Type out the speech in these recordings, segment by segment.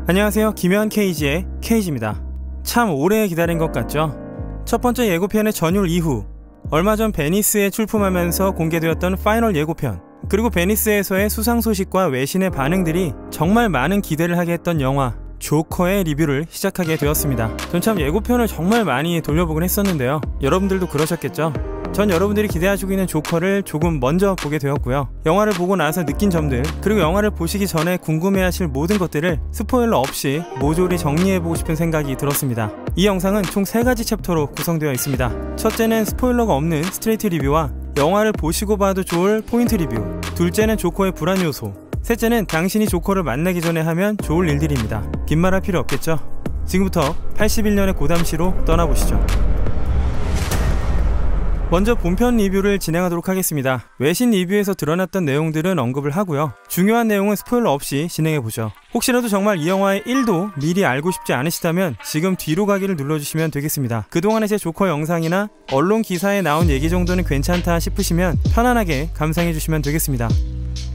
안녕하세요, 김현 KG의 KG입니다. 참 오래 기다린 것 같죠? 첫 번째 예고편의 전율 이후 얼마 전 베니스에 출품하면서 공개되었던 파이널 예고편, 그리고 베니스에서의 수상 소식과 외신의 반응들이 정말 많은 기대를 하게 했던 영화 조커의 리뷰를 시작하게 되었습니다. 전 참 예고편을 정말 많이 돌려보긴 했었는데요, 여러분들도 그러셨겠죠? 전 여러분들이 기대하시고 있는 조커를 조금 먼저 보게 되었고요, 영화를 보고 나서 느낀 점들, 그리고 영화를 보시기 전에 궁금해하실 모든 것들을 스포일러 없이 모조리 정리해보고 싶은 생각이 들었습니다. 이 영상은 총 3가지 챕터로 구성되어 있습니다. 첫째는 스포일러가 없는 스트레이트 리뷰와 영화를 보시고 봐도 좋을 포인트 리뷰, 둘째는 조커의 불안 요소, 셋째는 당신이 조커를 만나기 전에 하면 좋을 일들입니다. 긴 말 할 필요 없겠죠? 지금부터 81년의 고담시로 떠나보시죠. 먼저 본편 리뷰를 진행하도록 하겠습니다. 외신 리뷰에서 드러났던 내용들은 언급을 하고요, 중요한 내용은 스포일러 없이 진행해보죠. 혹시라도 정말 이 영화의 1도 미리 알고 싶지 않으시다면 지금 뒤로 가기를 눌러주시면 되겠습니다. 그동안의 제 조커 영상이나 언론 기사에 나온 얘기 정도는 괜찮다 싶으시면 편안하게 감상해주시면 되겠습니다.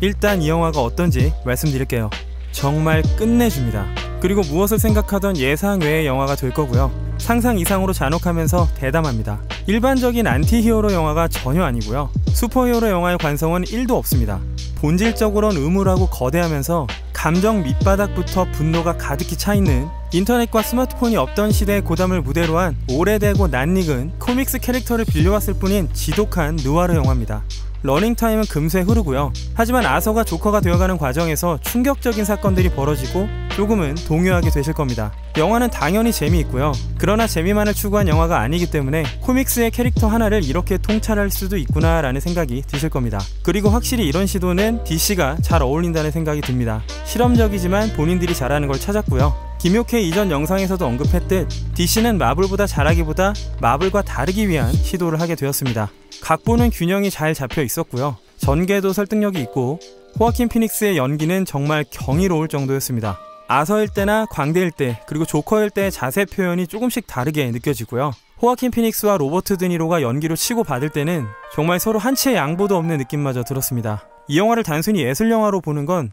일단 이 영화가 어떤지 말씀드릴게요. 정말 끝내줍니다. 그리고 무엇을 생각하던 예상 외의 영화가 될 거고요, 상상 이상으로 잔혹하면서 대담합니다. 일반적인 안티히어로 영화가 전혀 아니고요, 슈퍼히어로 영화의 관성은 1도 없습니다. 본질적으로는 음울하고 거대하면서 감정 밑바닥부터 분노가 가득히 차있는, 인터넷과 스마트폰이 없던 시대의 고담을 무대로 한 오래되고 낯익은 코믹스 캐릭터를 빌려왔을 뿐인 지독한 누아르 영화입니다. 러닝타임은 금세 흐르고요, 하지만 아서가 조커가 되어가는 과정에서 충격적인 사건들이 벌어지고 조금은 동요하게 되실 겁니다. 영화는 당연히 재미있고요, 그러나 재미만을 추구한 영화가 아니기 때문에 코믹스의 캐릭터 하나를 이렇게 통찰할 수도 있구나 라는 생각이 드실 겁니다. 그리고 확실히 이런 시도는 DC가 잘 어울린다는 생각이 듭니다. 실험적이지만 본인들이 잘하는 걸 찾았고요, 김효케 이전 영상에서도 언급했듯 DC는 마블보다 잘하기보다 마블과 다르기 위한 시도를 하게 되었습니다. 각본은 균형이 잘 잡혀 있었고요, 전개도 설득력이 있고 호아킨 피닉스의 연기는 정말 경이로울 정도였습니다. 아서일 때나 광대일 때, 그리고 조커일 때의 자세 표현이 조금씩 다르게 느껴지고요, 호아킨 피닉스와 로버트 드니로가 연기로 치고받을 때는 정말 서로 한치의 양보도 없는 느낌마저 들었습니다. 이 영화를 단순히 예술영화로 보는 건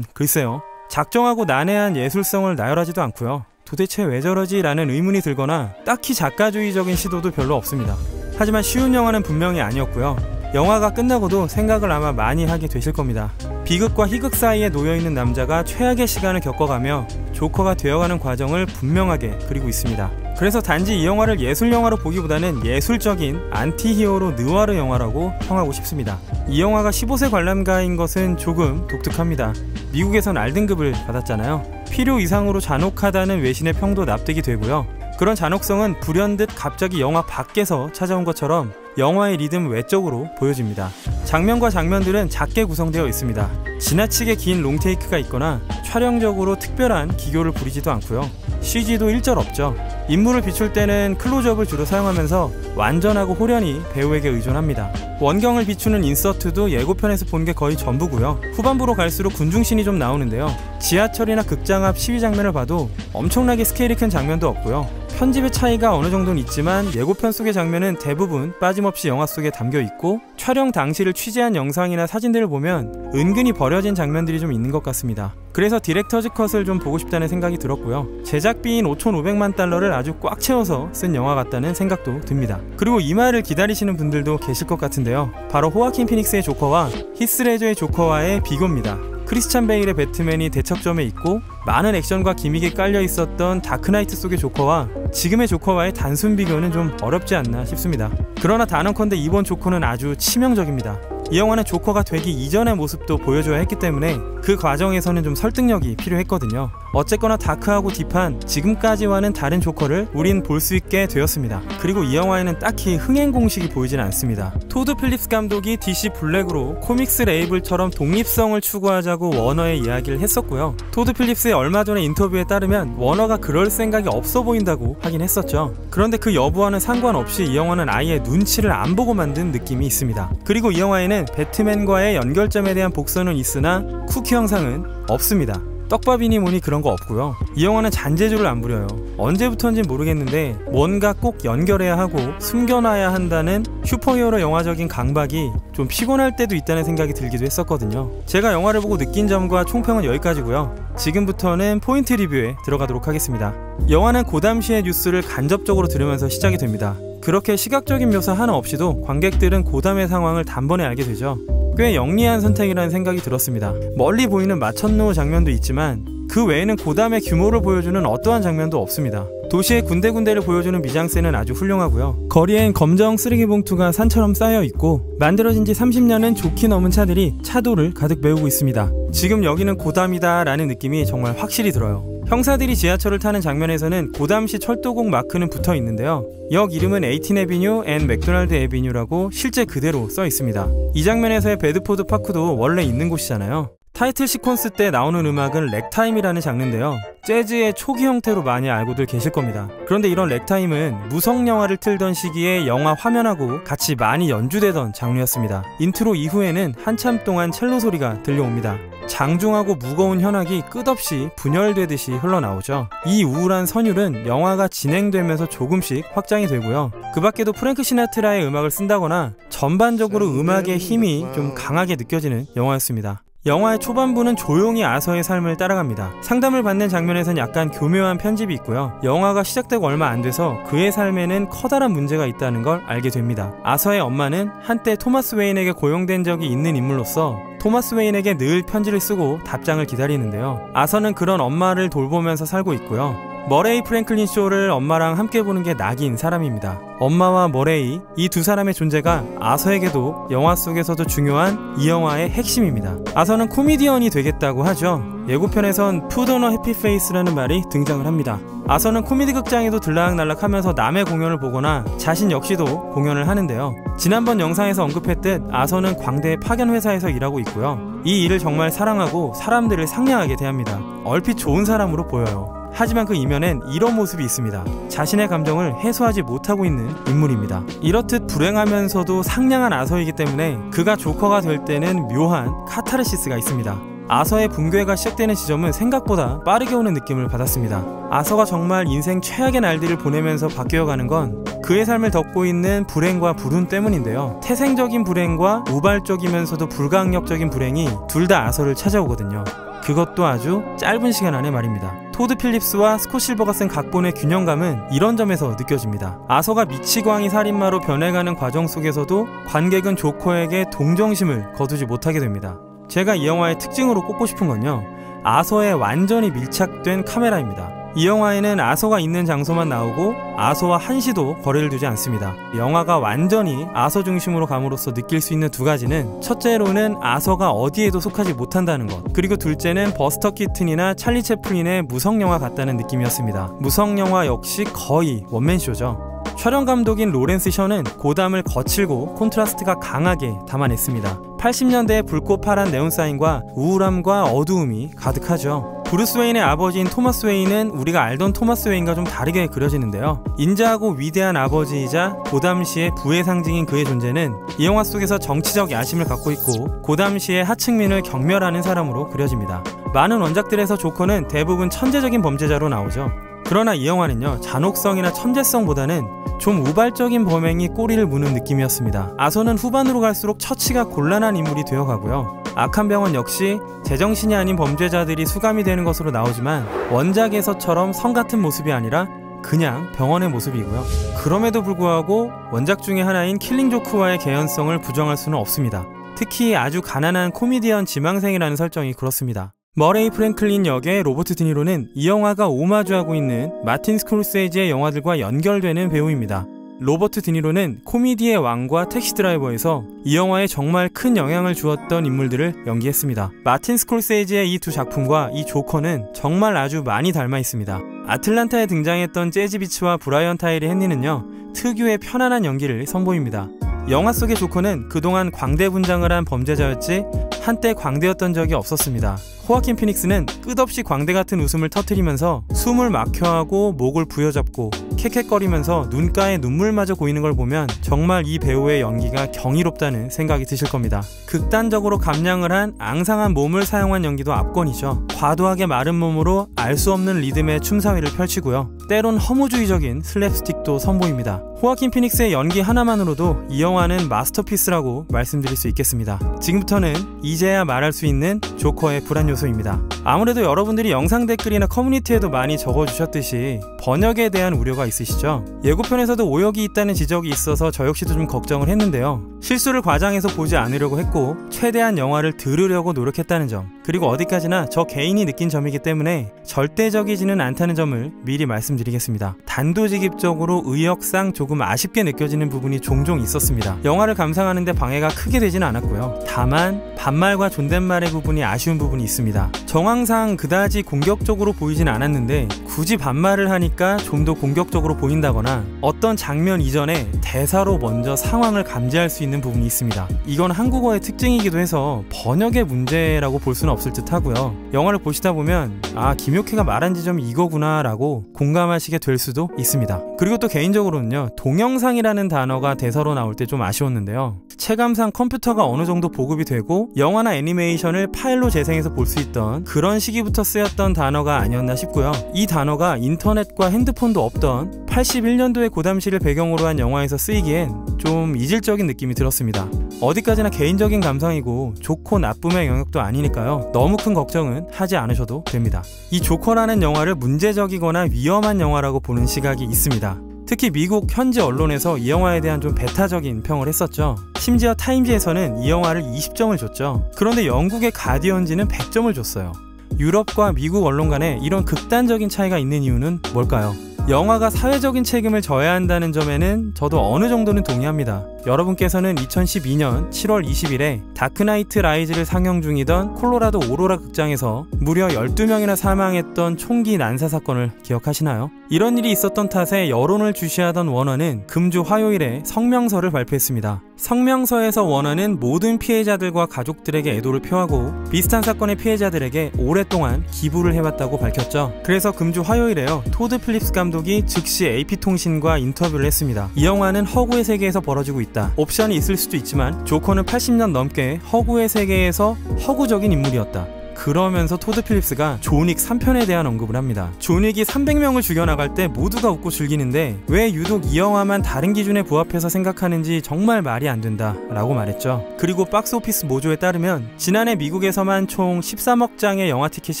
글쎄요, 작정하고 난해한 예술성을 나열하지도 않고요, 도대체 왜 저러지? 라는 의문이 들거나 딱히 작가주의적인 시도도 별로 없습니다. 하지만 쉬운 영화는 분명히 아니었고요, 영화가 끝나고도 생각을 아마 많이 하게 되실 겁니다. 비극과 희극 사이에 놓여있는 남자가 최악의 시간을 겪어가며 조커가 되어가는 과정을 분명하게 그리고 있습니다. 그래서 단지 이 영화를 예술영화로 보기보다는 예술적인 안티히어로 느와르 영화라고 평하고 싶습니다. 이 영화가 15세 관람가인 것은 조금 독특합니다. 미국에선 R등급을 받았잖아요. 필요 이상으로 잔혹하다는 외신의 평도 납득이 되고요, 그런 잔혹성은 불현듯 갑자기 영화 밖에서 찾아온 것처럼 영화의 리듬 외적으로 보여집니다. 장면과 장면들은 작게 구성되어 있습니다. 지나치게 긴 롱테이크가 있거나 촬영적으로 특별한 기교를 부리지도 않고요, CG도 일절 없죠. 인물을 비출 때는 클로즈업을 주로 사용하면서 완전하고 호련히 배우에게 의존합니다. 원경을 비추는 인서트도 예고편에서 본 게 거의 전부고요, 후반부로 갈수록 군중신이 좀 나오는데요, 지하철이나 극장 앞 시위 장면을 봐도 엄청나게 스케일이 큰 장면도 없고요, 편집의 차이가 어느 정도는 있지만 예고편 속의 장면은 대부분 빠짐없이 영화 속에 담겨있고, 촬영 당시를 취재한 영상이나 사진들을 보면 은근히 버려진 장면들이 좀 있는 것 같습니다. 그래서 디렉터즈 컷을 좀 보고 싶다는 생각이 들었고요, 제작비인 5,500만 달러를 아주 꽉 채워서 쓴 영화 같다는 생각도 듭니다. 그리고 이 말을 기다리시는 분들도 계실 것 같은데요, 바로 호아킨 피닉스의 조커와 히스 레저의 조커와의 비교입니다. 크리스찬 베일의 배트맨이 대척점에 있고 많은 액션과 기믹이 깔려 있었던 다크나이트 속의 조커와 지금의 조커와의 단순 비교는 좀 어렵지 않나 싶습니다. 그러나 단언컨대 이번 조커는 아주 치명적입니다. 이 영화는 조커가 되기 이전의 모습도 보여줘야 했기 때문에 그 과정에서는 좀 설득력이 필요했거든요. 어쨌거나 다크하고 딥한 지금까지와는 다른 조커를 우린 볼 수 있게 되었습니다. 그리고 이 영화에는 딱히 흥행 공식이 보이진 않습니다. 토드 필립스 감독이 DC 블랙으로 코믹스 레이블처럼 독립성을 추구하자고 워너에 이야기를 했었고요, 토드 필립스의 얼마 전의 인터뷰에 따르면 워너가 그럴 생각이 없어 보인다고 하긴 했었죠. 그런데 그 여부와는 상관없이 이 영화는 아예 눈치를 안 보고 만든 느낌이 있습니다. 그리고 이 영화에는 배트맨과의 연결점에 대한 복선은 있으나 쿠키 형상은 없습니다. 떡밥이니 뭐니 그런 거 없고요. 이 영화는 잔재주를 안 부려요. 언제부터인지 모르겠는데 뭔가 꼭 연결해야 하고 숨겨놔야 한다는 슈퍼히어로 영화적인 강박이 좀 피곤할 때도 있다는 생각이 들기도 했었거든요. 제가 영화를 보고 느낀 점과 총평은 여기까지고요. 지금부터는 포인트 리뷰에 들어가도록 하겠습니다. 영화는 그 당시의 뉴스를 간접적으로 들으면서 시작이 됩니다. 그렇게 시각적인 묘사 하나 없이도 관객들은 고담의 상황을 단번에 알게 되죠. 꽤 영리한 선택이라는 생각이 들었습니다. 멀리 보이는 마천루 장면도 있지만 그 외에는 고담의 규모를 보여주는 어떠한 장면도 없습니다. 도시의 군데군데를 보여주는 미장센은 아주 훌륭하고요. 거리엔 검정 쓰레기 봉투가 산처럼 쌓여있고 만들어진 지 30년은 좋게 넘은 차들이 차도를 가득 메우고 있습니다. 지금 여기는 고담이다 라는 느낌이 정말 확실히 들어요. 형사들이 지하철을 타는 장면에서는 고담시 철도곡 마크는 붙어 있는데요. 역 이름은 18 에비뉴 앤 맥도날드 에비뉴라고 실제 그대로 써 있습니다. 이 장면에서의 베드포드 파크도 원래 있는 곳이잖아요. 타이틀 시퀀스 때 나오는 음악은 렉타임이라는 장르인데요. 재즈의 초기 형태로 많이 알고들 계실 겁니다. 그런데 이런 렉타임은 무성 영화를 틀던 시기에 영화 화면하고 같이 많이 연주되던 장르였습니다. 인트로 이후에는 한참 동안 첼로 소리가 들려옵니다. 장중하고 무거운 현악이 끝없이 분열되듯이 흘러나오죠. 이 우울한 선율은 영화가 진행되면서 조금씩 확장이 되고요. 그 밖에도 프랭크 시나트라의 음악을 쓴다거나 전반적으로 음악의 힘이 좀 강하게 느껴지는 영화였습니다. 영화의 초반부는 조용히 아서의 삶을 따라갑니다. 상담을 받는 장면에선 약간 교묘한 편집이 있고요. 영화가 시작되고 얼마 안 돼서 그의 삶에는 커다란 문제가 있다는 걸 알게 됩니다. 아서의 엄마는 한때 토마스 웨인에게 고용된 적이 있는 인물로서 토마스 웨인에게 늘 편지를 쓰고 답장을 기다리는데요. 아서는 그런 엄마를 돌보면서 살고 있고요. 머레이 프랭클린 쇼를 엄마랑 함께 보는 게 낙인 사람입니다. 엄마와 머레이, 이 두 사람의 존재가 아서에게도 영화 속에서도 중요한 이 영화의 핵심입니다. 아서는 코미디언이 되겠다고 하죠. 예고편에선 Put on a happy face라는 말이 등장을 합니다. 아서는 코미디 극장에도 들락날락 하면서 남의 공연을 보거나 자신 역시도 공연을 하는데요. 지난번 영상에서 언급했듯 아서는 광대의 파견 회사에서 일하고 있고요. 이 일을 정말 사랑하고 사람들을 상냥하게 대합니다. 얼핏 좋은 사람으로 보여요. 하지만 그 이면엔 이런 모습이 있습니다. 자신의 감정을 해소하지 못하고 있는 인물입니다. 이렇듯 불행하면서도 상냥한 아서이기 때문에 그가 조커가 될 때는 묘한 카타르시스가 있습니다. 아서의 붕괴가 시작되는 지점은 생각보다 빠르게 오는 느낌을 받았습니다. 아서가 정말 인생 최악의 날들을 보내면서 바뀌어가는 건 그의 삶을 덮고 있는 불행과 불운 때문인데요. 태생적인 불행과 우발적이면서도 불가항력적인 불행이 둘 다 아서를 찾아오거든요. 그것도 아주 짧은 시간 안에 말입니다. 토드 필립스와 스콧 실버가 쓴 각본의 균형감은 이런 점에서 느껴집니다. 아서가 미치광이 살인마로 변해가는 과정 속에서도 관객은 조커에게 동정심을 거두지 못하게 됩니다. 제가 이 영화의 특징으로 꼽고 싶은 건요, 아서에 완전히 밀착된 카메라입니다. 이 영화에는 아서가 있는 장소만 나오고 아서와 한시도 거리를 두지 않습니다. 영화가 완전히 아서 중심으로 감으로써 느낄 수 있는 두 가지는, 첫째로는 아서가 어디에도 속하지 못한다는 것, 그리고 둘째는 버스터 키튼이나 찰리 채플린의 무성영화 같다는 느낌이었습니다. 무성영화 역시 거의 원맨쇼죠. 촬영 감독인 로렌스 셔는 고담을 거칠고 콘트라스트가 강하게 담아냈습니다. 80년대의 붉고 파란 네온사인과 우울함과 어두움이 가득하죠. 브루스 웨인의 아버지인 토마스 웨인은 우리가 알던 토마스 웨인과 좀 다르게 그려지는데요. 인자하고 위대한 아버지이자 고담시의 부의 상징인 그의 존재는 이 영화 속에서 정치적 야심을 갖고 있고 고담시의 하층민을 경멸하는 사람으로 그려집니다. 많은 원작들에서 조커는 대부분 천재적인 범죄자로 나오죠. 그러나 이 영화는요, 잔혹성이나 천재성보다는 좀 우발적인 범행이 꼬리를 무는 느낌이었습니다. 아서는 후반으로 갈수록 처치가 곤란한 인물이 되어가고요. 악한 병원 역시 제정신이 아닌 범죄자들이 수감이 되는 것으로 나오지만 원작에서처럼 성 같은 모습이 아니라 그냥 병원의 모습이고요. 그럼에도 불구하고 원작 중에 하나인 킬링 조크와의 개연성을 부정할 수는 없습니다. 특히 아주 가난한 코미디언 지망생이라는 설정이 그렇습니다. 머레이 프랭클린 역의 로버트 드니로는 이 영화가 오마주하고 있는 마틴 스콜세이지의 영화들과 연결되는 배우입니다. 로버트 드니로는 코미디의 왕과 택시 드라이버에서 이 영화에 정말 큰 영향을 주었던 인물들을 연기했습니다. 마틴 스콜세이지의 이 두 작품과 이 조커는 정말 아주 많이 닮아 있습니다. 아틀란타에 등장했던 재즈 비치와 브라이언 타이리 헨리는요, 특유의 편안한 연기를 선보입니다. 영화 속의 조커는 그동안 광대 분장을 한 범죄자였지 한때 광대였던 적이 없었습니다. 호아킨 피닉스는 끝없이 광대 같은 웃음을 터뜨리면서 숨을 막혀하고 목을 부여잡고 캑캑거리면서 눈가에 눈물마저 고이는 걸 보면 정말 이 배우의 연기가 경이롭다는 생각이 드실 겁니다. 극단적으로 감량을 한 앙상한 몸을 사용한 연기도 압권이죠. 과도하게 마른 몸으로 알 수 없는 리듬의 춤사위를 펼치고요. 때론 허무주의적인 슬랩스틱도 선보입니다. 호아킨 피닉스의 연기 하나만으로도 이 영화는 마스터피스라고 말씀드릴 수 있겠습니다. 지금부터는 이제야 말할 수 있는 조커의 불안 요소입니다. 아무래도 여러분들이 영상 댓글이나 커뮤니티에도 많이 적어주셨듯이 번역에 대한 우려가 있으시죠? 예고편에서도 오역이 있다는 지적이 있어서 저 역시도 좀 걱정을 했는데요. 실수를 과장해서 보지 않으려고 했고 최대한 영화를 들으려고 노력했다는 점, 그리고 어디까지나 저 개인이 느낀 점이기 때문에 절대적이지는 않다는 점을 미리 말씀드리겠습니다. 단도직입적으로 의역상 조금 아쉽게 느껴지는 부분이 종종 있었습니다. 영화를 감상하는데 방해가 크게 되지는 않았고요. 다만 반말과 존댓말의 부분이 아쉬운 부분이 있습니다. 정황상 그다지 공격적으로 보이진 않았는데 굳이 반말을 하니까 좀 더 공격적으로 보인다거나 어떤 장면 이전에 대사로 먼저 상황을 감지할 수 있는 부분이 있습니다. 이건 한국어의 특징이기도 해서 번역의 문제라고 볼 수는 없을 듯 하고요. 영화를 보시다 보면 아, 김효케가 말한 지점이 이거구나 라고 공감하시게 될 수도 있습니다. 그리고 또 개인적으로는요, 동영상이라는 단어가 대사로 나올 때 좀 아쉬웠는데요. 체감상 컴퓨터가 어느 정도 보급이 되고 영화나 애니메이션을 파일로 재생해서 볼 수 있던 그런 시기부터 쓰였던 단어가 아니었나 싶고요. 이 단어가 인터넷과 핸드폰도 없던 81년도의 고담시를 배경으로 한 영화에서 쓰이기엔 좀 이질적인 느낌이 들었습니다. 어디까지나 개인적인 감상이고 좋고 나쁨의 영역도 아니니까요. 너무 큰 걱정은 하지 않으셔도 됩니다. 이 조커라는 영화를 문제적이거나 위험한 영화라고 보는 시각이 있습니다. 특히 미국 현지 언론에서 이 영화에 대한 좀 배타적인 평을 했었죠. 심지어 타임지에서는 이 영화를 20점을 줬죠. 그런데 영국의 가디언지는 100점을 줬어요. 유럽과 미국 언론 간에 이런 극단적인 차이가 있는 이유는 뭘까요? 영화가 사회적인 책임을 져야 한다는 점에는 저도 어느 정도는 동의합니다. 여러분께서는 2012년 7월 20일에 다크나이트 라이즈를 상영 중이던 콜로라도 오로라 극장에서 무려 12명이나 사망했던 총기 난사 사건을 기억하시나요? 이런 일이 있었던 탓에 여론을 주시하던 워너는 금주 화요일에 성명서를 발표했습니다. 성명서에서 워너는 모든 피해자들과 가족들에게 애도를 표하고 비슷한 사건의 피해자들에게 오랫동안 기부를 해왔다고 밝혔죠. 그래서 금주 화요일에요, 토드 필립스 감독이 즉시 AP통신과 인터뷰를 했습니다. 이 영화는 허구의 세계에서 벌어지고 있다. 옵션이 있을 수도 있지만 조커는 80년 넘게 허구의 세계에서 허구적인 인물이었다. 그러면서 토드 필립스가 존 윅 3편에 대한 언급을 합니다. 존 윅이 300명을 죽여나갈 때 모두가 웃고 즐기는데 왜 유독 이 영화만 다른 기준에 부합해서 생각하는지 정말 말이 안 된다 라고 말했죠. 그리고 박스오피스 모조에 따르면 지난해 미국에서만 총 13억 장의 영화 티켓이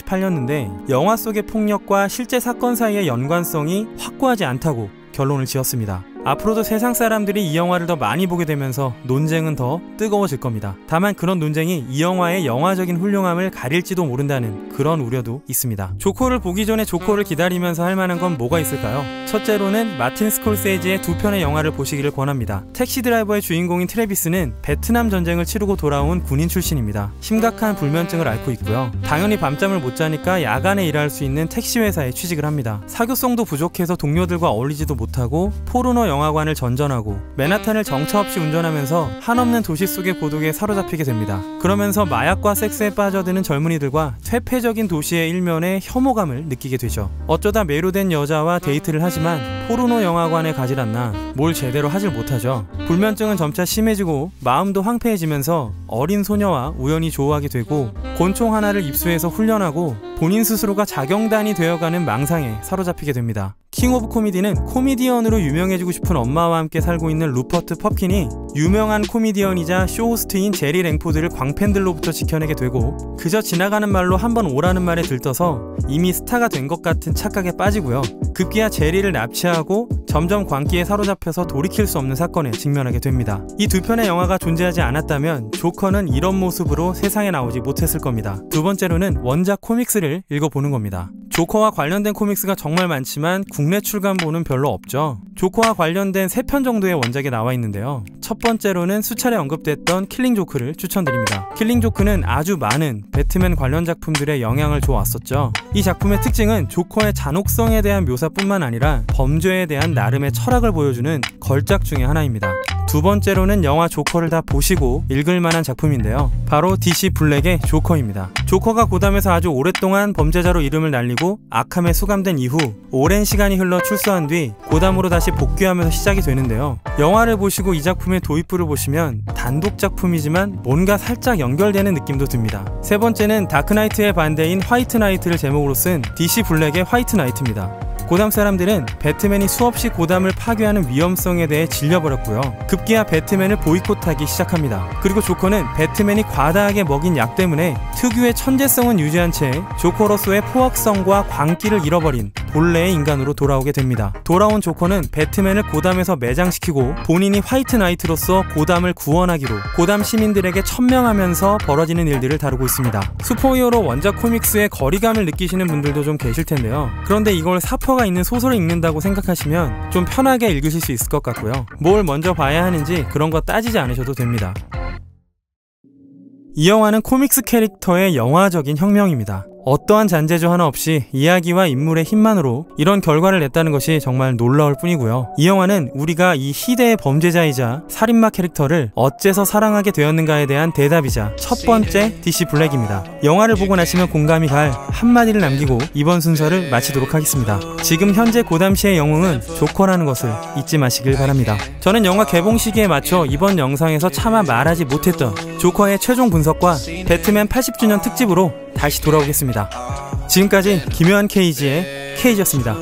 팔렸는데 영화 속의 폭력과 실제 사건 사이의 연관성이 확고하지 않다고 결론을 지었습니다. 앞으로도 세상 사람들이 이 영화를 더 많이 보게 되면서 논쟁은 더 뜨거워질 겁니다. 다만 그런 논쟁이 이 영화의 영화적인 훌륭함을 가릴지도 모른다는 그런 우려도 있습니다. 조커를 보기 전에 조커를 기다리면서 할 만한 건 뭐가 있을까요? 첫째로는 마틴 스콜세이지의 두 편의 영화를 보시기를 권합니다. 택시 드라이버의 주인공인 트래비스는 베트남 전쟁을 치르고 돌아온 군인 출신입니다. 심각한 불면증을 앓고 있고요. 당연히 밤잠을 못 자니까 야간에 일할 수 있는 택시 회사에 취직을 합니다. 사교성도 부족해서 동료들과 어울리지도 못하고 포르노 영화관을 전전하고 맨하탄을 정처 없이 운전하면서 한없는 도시 속의 고독에 사로잡히게 됩니다. 그러면서 마약과 섹스에 빠져드는 젊은이들과 퇴폐적인 도시의 일면에 혐오감을 느끼게 되죠. 어쩌다 매료된 여자와 데이트를 하지만 포르노 영화관에 가질 않나 뭘 제대로 하질 못하죠. 불면증은 점차 심해지고 마음도 황폐해지면서 어린 소녀와 우연히 조우하게 되고 곤총 하나를 입수해서 훈련하고 본인 스스로가 자경단이 되어가는 망상에 사로잡히게 됩니다. 킹 오브 코미디는 코미디언으로 유명해지고 싶은 엄마와 함께 살고 있는 루퍼트 펍킨이 유명한 코미디언이자 쇼호스트인 제리 랭포드를 광팬들로부터 지켜내게 되고 그저 지나가는 말로 한번 오라는 말에 들떠서 이미 스타가 된 것 같은 착각에 빠지고요. 급기야 제리를 납치하고 점점 광기에 사로잡혀서 돌이킬 수 없는 사건에 직면하게 됩니다. 이 두 편의 영화가 존재하지 않았다면 조커는 이런 모습으로 세상에 나오지 못했을 겁니다. 두 번째로는 원작 코믹스를 읽어보는 겁니다. 조커와 관련된 코믹스가 정말 많지만 국내 출간본은 별로 없죠. 조커와 관련된 3편 정도의 원작이 나와 있는데요. 첫 번째로는 수차례 언급됐던 킬링 조크를 추천드립니다. 킬링 조크는 아주 많은 배트맨 관련 작품들의 영향을 줘왔었죠. 이 작품의 특징은 조커의 잔혹성에 대한 묘사뿐만 아니라 범죄에 대한 나름의 철학을 보여주는 걸작 중의 하나입니다. 두 번째로는 영화 조커를 다 보시고 읽을 만한 작품인데요. 바로 DC 블랙의 조커입니다. 조커가 고담에서 아주 오랫동안 범죄자로 이름을 날리고 아캄에 수감된 이후 오랜 시간이 흘러 출소한 뒤 고담으로 다시 복귀하면서 시작이 되는데요. 영화를 보시고 이 작품의 도입부를 보시면 단독 작품이지만 뭔가 살짝 연결되는 느낌도 듭니다. 세 번째는 다크나이트의 반대인 화이트 나이트를 제목으로 쓴 DC 블랙의 화이트 나이트입니다. 고담 사람들은 배트맨이 수없이 고담을 파괴하는 위험성에 대해 질려버렸고요. 급기야 배트맨을 보이콧하기 시작합니다. 그리고 조커는 배트맨이 과다하게 먹인 약 때문에 특유의 천재성은 유지한 채 조커로서의 포악성과 광기를 잃어버린 본래의 인간으로 돌아오게 됩니다. 돌아온 조커는 배트맨을 고담에서 매장시키고 본인이 화이트 나이트로서 고담을 구원하기로 고담 시민들에게 천명하면서 벌어지는 일들을 다루고 있습니다. 슈퍼히어로 원작 코믹스의 거리감을 느끼시는 분들도 좀 계실 텐데요. 그런데 이걸 사퍼가 있는 소설을 읽는다고 생각하시면 좀 편하게 읽으실 수 있을 것 같고요. 뭘 먼저 봐야 하는지 그런 거 따지지 않으셔도 됩니다. 이 영화는 코믹스 캐릭터의 영화적인 혁명입니다. 어떠한 잔재주 하나 없이 이야기와 인물의 힘만으로 이런 결과를 냈다는 것이 정말 놀라울 뿐이고요. 이 영화는 우리가 이 희대의 범죄자이자 살인마 캐릭터를 어째서 사랑하게 되었는가에 대한 대답이자 첫 번째 DC 블랙입니다. 영화를 보고 나시면 공감이 갈 한마디를 남기고 이번 순서를 마치도록 하겠습니다. 지금 현재 고담시의 영웅은 조커라는 것을 잊지 마시길 바랍니다. 저는 영화 개봉 시기에 맞춰 이번 영상에서 차마 말하지 못했던 조커의 최종 분석과 배트맨 80주년 특집으로 다시 돌아오겠습니다. 지금까지 기묘한 케이지의 케이지였습니다.